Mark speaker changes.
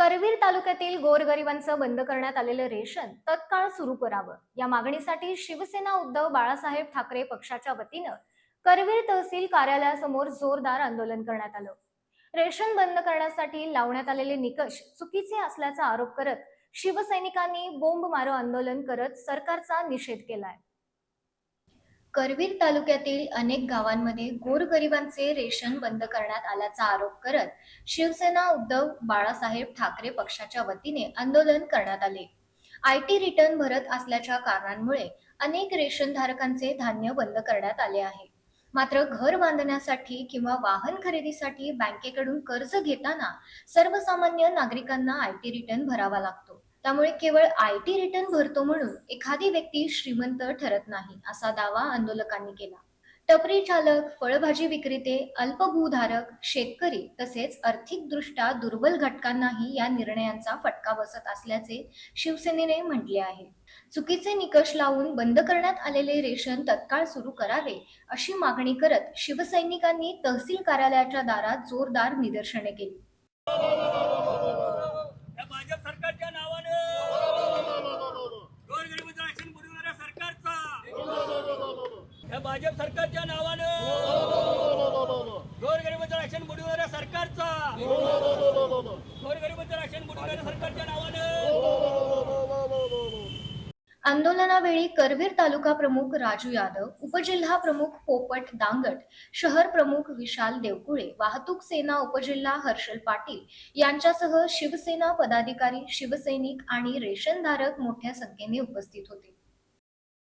Speaker 1: करवीर तालुक्यातील गोरगरिबांचं बंद करण्यात आलेलं रेशन तत्काळ सुरू करावं या मागणीसाठी शिवसेना उद्धव बाळासाहेब ठाकरे पक्षाच्या वतीनं करवीर तहसील कार्यालयासमोर जोरदार आंदोलन करण्यात आलं। रेशन बंद करण्यासाठी लावण्यात आलेले निकष चुकीचे असल्याचा आरोप करत शिवसैनिकांनी बोंबमारो आंदोलन करत सरकारचा निषेध केलाय। करवीर तालुक्यातील अनेक गावांमध्ये गोरगरिबांचे रेशन बंद करण्यात आल्याचा आरोप करत शिवसेना उद्धव बाळासाहेब ठाकरे पक्षाच्या वतीने आंदोलन करण्यात आले। आयटी रिटर्न भरत असल्याच्या कारणांमुळे अनेक रेशन धारकांचे धान्य बंद करण्यात आले आहे। मात्र घर बांधण्यासाठी किंवा वाहन खरेदीसाठी बँकेकडून कर्ज घेताना सर्वसामान्य नागरिकांना आयटी रिटर्न भरावा लागतो। त्यामुळे केवळ आयटी रिटर्न भरतो म्हणून एखादी व्यक्ती श्रीमंत ठरत नाही असा दावा आंदोलकांनी केला। टपरी चालक, फळभाजी विक्रेते, अल्पभूधारक, शेतकरी तसेच आर्थिकदृष्ट्या दुर्बल घटकांनाही या निर्णयांचा फटका बसत असल्याचे शिवसेनेने म्हटले आहे। चुकीचे निकष लावून बंद करण्यात आलेले रेशन तत्काळ सुरू करावे अशी मागणी करत शिवसैनिकांनी तहसील कार्यालयाच्या दारात जोरदार निदर्शने केली।
Speaker 2: भाजप सरकारच्या नावाने गोरगरिबांचं राशन बुडवणाऱ्या सरकारचा, या भाजप सरकारच्या नावाने गोरगरिबांचं राशन बुडवणाऱ्या सरकारचा, गोरगरिबांचं राशन बुडवणाऱ्या सरकारच्या नावाने।
Speaker 1: आंदोलनावेळी करवीर तालुका प्रमुख राजू यादव, उपजिल्हा प्रमुख पोपट दांगट, शहर प्रमुख विशाल देवकुळे, वाहतूक सेना उपजिल्हा हर्षल पाटील यांच्यासह शिवसेना पदाधिकारी, शिवसैनिक आणि रेशनधारक मोठ्या संख्येने उपस्थित होते।